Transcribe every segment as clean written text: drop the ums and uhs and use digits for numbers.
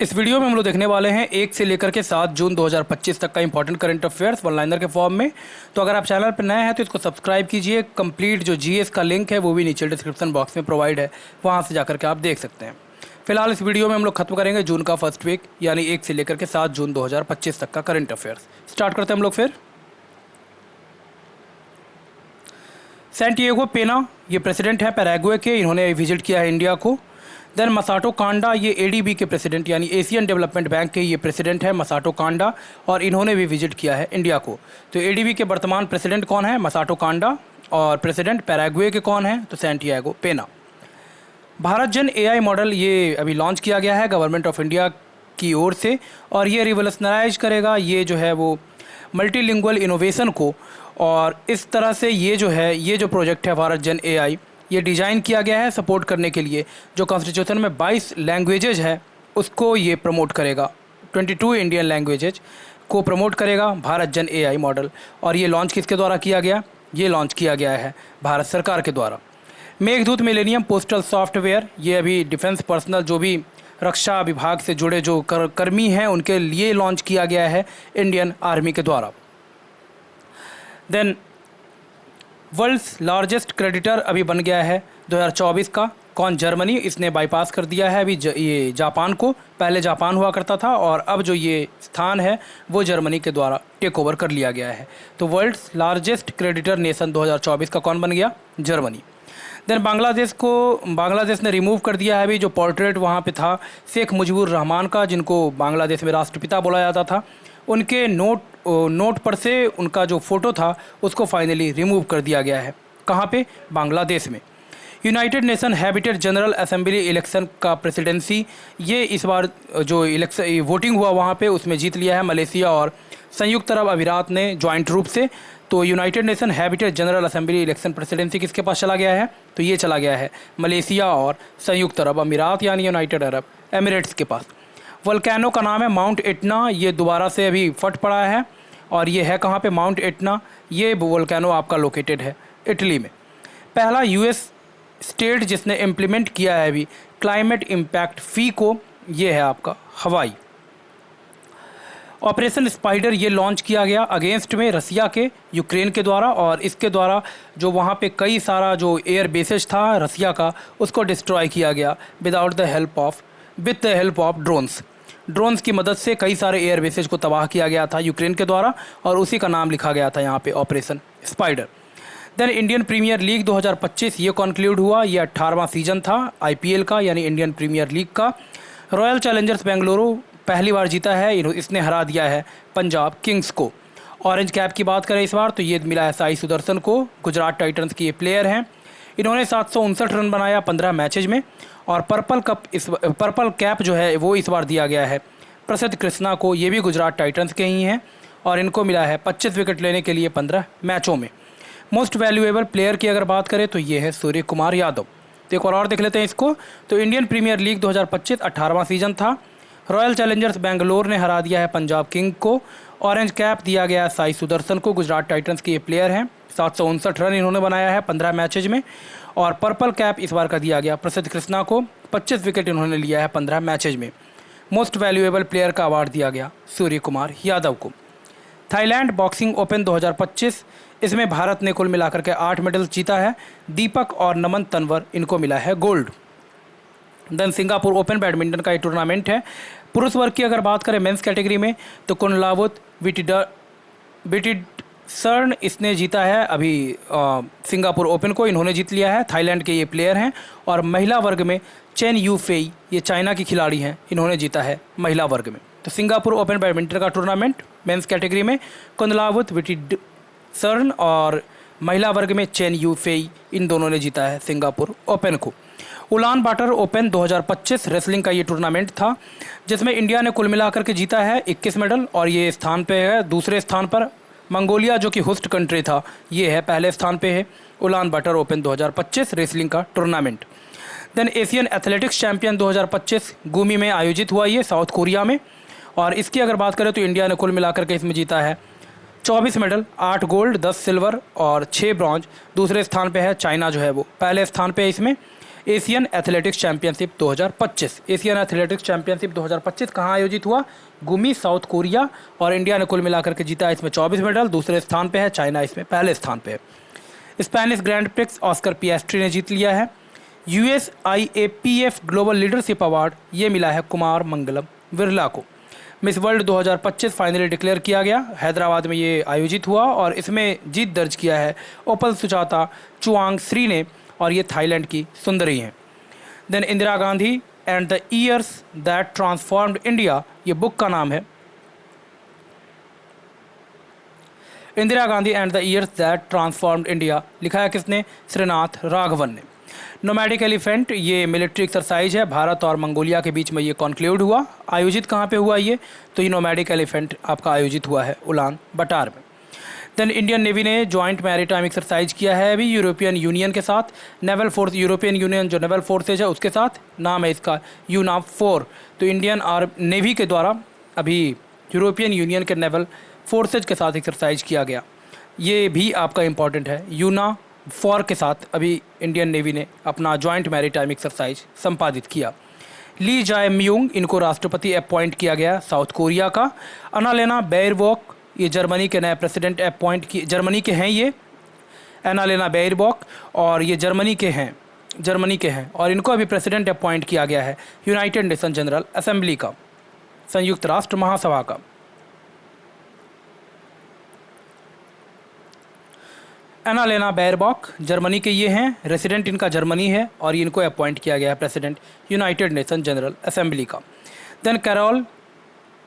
इस वीडियो में हम लोग देखने वाले हैं 1 से लेकर के 7 जून 2025 तक का important current affairs one liner के फॉर्म में। तो अगर आप चैनल पर नए हैं तो इसको सब्सक्राइब कीजिए। कंप्लीट जो जीएस का लिंक है वो भी नीचे डिस्क्रिप्शन बॉक्स में प्रोवाइड है, वहाँ से जाकर के आप देख सकते हैं। फिलहाल इस वीडियो में हम लोग खत्म करेंगे जून का फर्स्ट वीक, यानी 1 से लेकर के 7 जून 2025 तक का करंट अफेयर्स। स्टार्ट करते हैं हम लोग फिर। सैंटियागो पेना ये प्रेसिडेंट है पैराग्वे के, इन्होंने विजिट किया है इंडिया को। देन मसाटो कांडा ये एडीबी के प्रेसिडेंट यानी एशियन डेवलपमेंट बैंक के ये प्रेसिडेंट है मसाटो कांडा, और इन्होंने भी विजिट किया है इंडिया को। तो एडीबी के वर्तमान प्रेसिडेंट कौन है? मसाटो कांडा। और प्रेसिडेंट पैराग्वे के कौन है? तो सैंटियागो पेना। भारत जन एआई मॉडल ये अभी लॉन्च किया गया है गवर्नमेंट ऑफ इंडिया की ओर से, और ये रिवोल्यूशनराइज करेगा ये जो है वो मल्टीलिंगुअल इनोवेशन को। और इस तरह से ये जो प्रोजेक्ट है भारत जन एआई, ये डिज़ाइन किया गया है सपोर्ट करने के लिए जो कॉन्स्टिट्यूशन में 22 लैंग्वेजेज है उसको ये प्रमोट करेगा। 22 इंडियन लैंग्वेजेज को प्रमोट करेगा भारत जन एआई मॉडल। और ये लॉन्च किसके द्वारा किया गया? ये लॉन्च किया गया है भारत सरकार के द्वारा। मेघदूत मिलेनियम पोस्टल सॉफ्टवेयर ये अभी डिफेंस पर्सनल जो भी रक्षा विभाग से जुड़े जो कर्मी हैं उनके लिए लॉन्च किया गया है इंडियन आर्मी के द्वारा। देन वर्ल्ड्स लार्जेस्ट क्रेडिटर अभी बन गया है 2024 का। कौन? जर्मनी। इसने बाईपास कर दिया है अभी ये जापान को। पहले जापान हुआ करता था और अब जो ये स्थान है वो जर्मनी के द्वारा टेक ओवर कर लिया गया है। तो वर्ल्ड्स लार्जेस्ट क्रेडिटर नेशन 2024 का कौन बन गया? जर्मनी। देन बांग्लादेश ने रिमूव कर दिया है अभी जो पोर्ट्रेट वहाँ पे था शेख मुजीबुर रहमान का, जिनको बांग्लादेश में राष्ट्रपिता बोला जाता था, उनके नोट पर से उनका जो फ़ोटो था उसको फाइनली रिमूव कर दिया गया है। कहाँ पे? बांग्लादेश में। United nation habitat general assembly election का प्रेसिडेंसी ये इस बार जो इलेक्शन वोटिंग हुआ वहाँ पे उसमें जीत लिया है मलेशिया और संयुक्त अरब अमीरात ने जॉइंट रूप से। तो United nation habitat general assembly election presidency किसके पास चला गया है? तो ये चला गया है मलेशिया और संयुक्त अरब अमीरात यानी यूनाइटेड अरब एमिरेट्स के पास। वोल्केनो का नाम है माउंट एटना, ये दोबारा से अभी फट पड़ा है। और ये है कहाँ पे? Mount Etna. ये वोल्केनो आपका लोकेटेड है इटली में। पहला यूएस स्टेट जिसने इम्प्लीमेंट किया है अभी क्लाइमेट इम्पैक्ट फ़ी को, ये है आपका हवाई। ऑपरेशन स्पाइडर ये लॉन्च किया गया अगेंस्ट में रसिया के यूक्रेन के द्वारा, और इसके द्वारा जो वहाँ पे कई सारा जो एयर बेसेज था रसिया का उसको डिस्ट्रॉय किया गया with the help of drones की मदद से कई सारे एयर बेसेज को तबाह किया गया था यूक्रेन के द्वारा, और उसी का नाम लिखा गया था यहाँ पे operation spider. Then Indian premier league 2025 ये कॉन्क्लूड हुआ। ये 18वां सीजन था आईपीएल का यानी इंडियन प्रीमियर लीग का। रॉयल चैलेंजर्स बेंगलुरु पहली बार जीता है, इसने हरा दिया है पंजाब किंग्स को। ऑरेंज कैप की बात करें इस बार तो ये मिला है साई सुदर्शन को, गुजरात टाइटंस के ये प्लेयर हैं। इन्होंने 759 रन बनाया 15 मैचेज में। और पर्पल कैप जो है वो इस बार दिया गया है प्रसिद्ध कृष्णा को, ये भी गुजरात टाइटंस के ही हैं, और इनको मिला है 25 विकेट लेने के लिए 15 मैचों में। मोस्ट वैल्यूएबल प्लेयर की अगर बात करें तो ये है सूर्य कुमार यादव। तो एक और देख लेते हैं इसको। तो इंडियन प्रीमियर लीग 2025 18वां सीजन था। रॉयल चैलेंजर्स बेंगलोर ने हरा दिया है पंजाब किंग को। ऑरेंज कैप दिया गया है साई सुदर्शन को, गुजरात टाइटंस के ये प्लेयर हैं। 759 रन इन्होंने बनाया है 15 मैचेज में। और पर्पल कैप इस बार का दिया गया प्रसिद्ध कृष्णा को, 25 विकेट इन्होंने लिया है 15 मैचेज में। मोस्ट वैल्यूएबल प्लेयर का अवार्ड दिया गया सूर्य कुमार यादव को। थाईलैंड बॉक्सिंग ओपन 2025 इसमें भारत ने कुल मिलाकर के 8 मेडल जीता है। दीपक और नमन तंवर इनको मिला है gold. Then Singapore open badminton का ये टूर्नामेंट है। पुरुष वर्ग की अगर बात करें मेंस कैटेगरी में तो कुनलावुत विटिडसर्न इसने जीता है अभी सिंगापुर ओपन को, इन्होंने जीत लिया है। थाईलैंड के ये प्लेयर हैं। और महिला वर्ग में चेन यू फेई ये चाइना की खिलाड़ी हैं, इन्होंने जीता है महिला वर्ग में। तो सिंगापुर ओपन बैडमिंटन का टूर्नामेंट मेंस कैटेगरी में कुनलावुत विटिडसर्न और महिला वर्ग में चेन यू फेई इन दोनों ने जीता है सिंगापुर ओपन को। उलान बाटर ओपन 2025 रेसलिंग का ये टूर्नामेंट था जिसमें इंडिया ने कुल मिलाकर के जीता है 21 मेडल, और ये स्थान पे है दूसरे स्थान पर। मंगोलिया जो कि होस्ट कंट्री था ये है पहले स्थान पे है। उलान बाटर ओपन 2025 रेसलिंग का tournament. Then Asian athletics champion 2025 Gumi में आयोजित हुआ ये साउथ कोरिया में, और इसकी अगर बात करें तो इंडिया ने कुल मिलाकर के इसमें जीता है 24 मेडल, 8 गोल्ड 10 सिल्वर और 6 ब्रॉन्ज। दूसरे स्थान पे है चाइना जो है वो पहले स्थान पे है इसमें। Asian athletics championship 2025। Asian athletics championship 2025 कहाँ आयोजित हुआ? गुमी, साउथ कोरिया। और इंडिया ने कुल मिलाकर के जीता इसमें 24 मेडल, दूसरे स्थान पे है। चाइना इसमें पहले स्थान पे है। स्पेनिश ग्रैंड प्रिक्स ऑस्कर पिएस्ट्री ने जीत लिया है। USIAPF ग्लोबल लीडरशिप अवार्ड ये मिला है कुमार मंगलम बिरला को। मिस वर्ल्ड 2025 फाइनली डिक्लेयर किया गया, हैदराबाद में ये आयोजित हुआ और इसमें जीत दर्ज किया है ओपल सुचाता चुआंग श्री ने, और ये थाईलैंड की सुंदरी हैं। Then Indira Gandhi and the years that transformed India, ये बुक का नाम है। Indira Gandhi and the years that transformed India लिखा है किसने? श्रीनाथ राघवन ने। नोमैडिक एलिफेंट ये मिलिट्री एक्सरसाइज है, भारत और मंगोलिया के बीच में ये कॉन्क्लूड हुआ। आयोजित कहाँ पे हुआ ये? तो ये नोमैडिक एलिफेंट आपका आयोजित हुआ है उलान बटार में। देन इंडियन नेवी ने जॉइंट मैरीटाइम एक्सरसाइज किया है अभी यूरोपियन यूनियन के साथ। नेवल फोर्स, यूरोपियन यूनियन जो नेवल फोर्सेज है उसके साथ, नाम है इसका UNAV-4। तो इंडियन नेवी के द्वारा अभी यूरोपियन यूनियन के नेवल फोर्सेज के साथ एक्सरसाइज किया गया। ये भी आपका इम्पॉर्टेंट है। UNAV-4 के साथ अभी इंडियन नेवी ने अपना जॉइंट मैरीटाइम एक्सरसाइज संपादित किया। ली जाए म्यूंग, इनको राष्ट्रपति अपॉइंट किया गया साउथ कोरिया का। अनालेना बेयरबॉक ये जर्मनी के नए प्रेसिडेंट अपॉइंट किए, जर्मनी के हैं ये एनालेना बेयरबॉक, और ये जर्मनी के हैं और इनको अभी प्रेसिडेंट अपॉइंट किया गया है यूनाइटेड नेशन जनरल असेंबली का, संयुक्त राष्ट्र महासभा का। एनालेना बेयरबॉक जर्मनी के ये हैं, रेसिडेंट इनका जर्मनी है और इनको अपॉइंट किया गया है president United nation general assembly का। देन कैरोल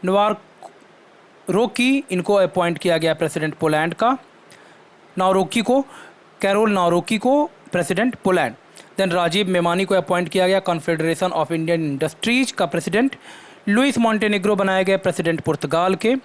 नवारोकी, इनको अपॉइंट किया गया प्रेसिडेंट पोलैंड का। कैरोल नारोकी को president Poland. Then Rajiv Memani को अपॉइंट किया गया कॉन्फेडरेशन ऑफ इंडियन इंडस्ट्रीज का प्रेसिडेंट। लुइस मॉन्टेनेग्रो बनाए गए प्रेसिडेंट पुर्तगाल के।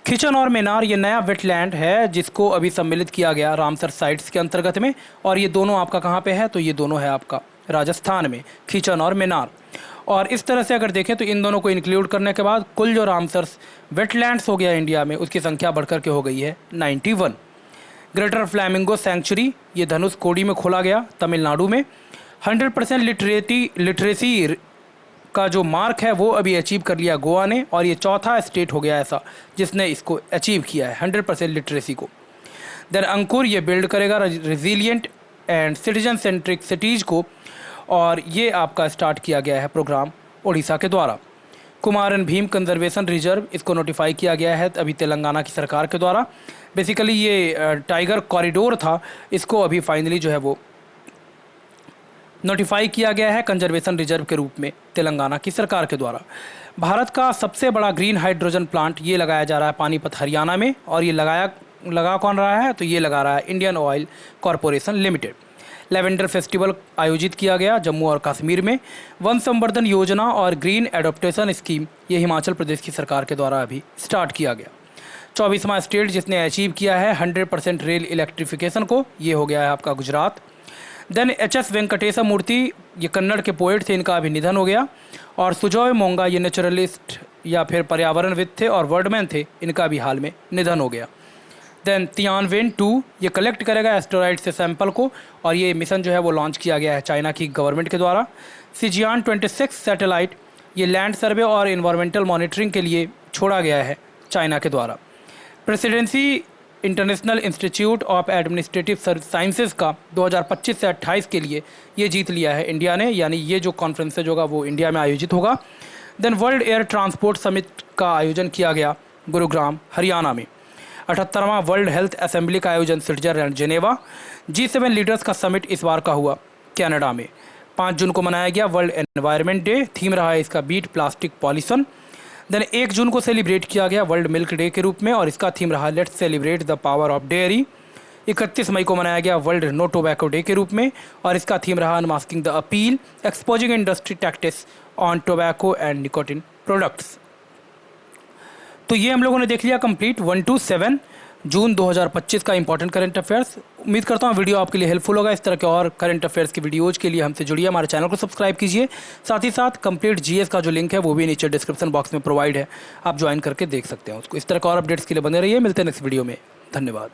खिचन और मेनार ये नया वेटलैंड है जिसको अभी सम्मिलित किया गया रामसर साइट्स के अंतर्गत में, और ये दोनों आपका कहाँ पे है? तो ये दोनों है आपका राजस्थान में, खिचन और मेनार। और इस तरह से अगर देखें तो इन दोनों को इंक्लूड करने के बाद कुल जो रामसर वेटलैंड्स हो गया इंडिया में उसकी संख्या बढ़कर के हो गई है 91। ग्रेटर फ्लैमिंगो सेंचुरी ये धनुष कोडी में खोला गया तमिलनाडु में। 100% लिटरेसी का जो मार्क है वो अभी अचीव कर लिया गोवा ने, और ये चौथा स्टेट हो गया ऐसा जिसने इसको अचीव किया है 100% लिटरेसी को। देन अंकुर ये बिल्ड करेगा resilient and citizen centric cities को, और ये आपका स्टार्ट किया गया है प्रोग्राम ओडिशा के द्वारा। कुमारन भीम कंजर्वेशन रिजर्व इसको नोटिफाई किया गया है अभी तेलंगाना की सरकार के द्वारा। बेसिकली ये टाइगर कॉरिडोर था, इसको अभी फाइनली जो है वो नोटिफाई किया गया है कंजर्वेशन रिजर्व के रूप में तेलंगाना की सरकार के द्वारा। भारत का सबसे बड़ा ग्रीन हाइड्रोजन प्लांट ये लगाया जा रहा है पानीपत हरियाणा में, और ये लगा कौन रहा है? तो ये लगा रहा है Indian oil corporation limited. Lavender festival आयोजित किया गया जम्मू और कश्मीर में। वन संवर्धन योजना और ग्रीन एडोप्टेशन स्कीम ये हिमाचल प्रदेश की सरकार के द्वारा अभी स्टार्ट किया गया। 24वां स्टेट जिसने अचीव किया है 100% रेल इलेक्ट्रिफिकेशन को, ये हो गया है आपका गुजरात। देन HS वेंकटेश मूर्ति ये कन्नड़ के पोएट थे, इनका अभी निधन हो गया। और सुजॉय मोंगा ये नेचुरलिस्ट या फिर पर्यावरणविद थे और वर्डमैन थे, इनका भी हाल में निधन हो गया। देन तियानवेन-2 ये कलेक्ट करेगा एस्टेरॉइड से सैंपल को, और ये मिशन जो है वो लॉन्च किया गया है चाइना की गवर्नमेंट के द्वारा। Shijian-26 सैटेलाइट ये लैंड सर्वे और इन्वायरमेंटल मॉनिटरिंग के लिए छोड़ा गया है चाइना के द्वारा। Presidency international institute of administrative sciences का 2025 से 28 के लिए ये जीत लिया है इंडिया ने, यानी ये जो कॉन्फ्रेंसेज होगा वो इंडिया में आयोजित होगा। Then world air transport summit का आयोजन किया गया गुरुग्राम हरियाणा में। 78वां वर्ल्ड हेल्थ असेंबली का आयोजन स्विट्जरलैंड जेनेवा। G7 लीडर्स का समिट इस बार का हुआ कनाडा में। 5 जून को मनाया गया वर्ल्ड एनवायरनमेंट डे, थीम रहा है इसका बीट प्लास्टिक पॉल्यूशन। देन 1 जून को सेलिब्रेट किया गया वर्ल्ड मिल्क डे के रूप में, और इसका थीम रहा let's celebrate the power of dairy. 31 मई को मनाया गया वर्ल्ड नो टोबैको डे के रूप में, और इसका थीम रहा unmasking the appeal exposing industry tactics on tobacco and nicotine products. तो ये हम लोगों ने देख लिया कंप्लीट 1 to 7 जून 2025 का इंपॉर्टेंट करंट अफेयर्स। उम्मीद करता हूँ वीडियो आपके लिए हेल्पफुल होगा। इस तरह के और करंट अफेयर्स की वीडियोज़ के लिए हमसे जुड़िए, हमारे चैनल को सब्सक्राइब कीजिए। साथ ही साथ कंप्लीट GS का जो लिंक है वो भी नीचे डिस्क्रिप्शन बॉक्स में प्रोवाइड है, आप ज्वाइन करके देख सकते हैं उसको। इस तरह के और अपडेट्स के लिए बने रहिए। मिलते हैं नेक्स्ट वीडियो में। धन्यवाद।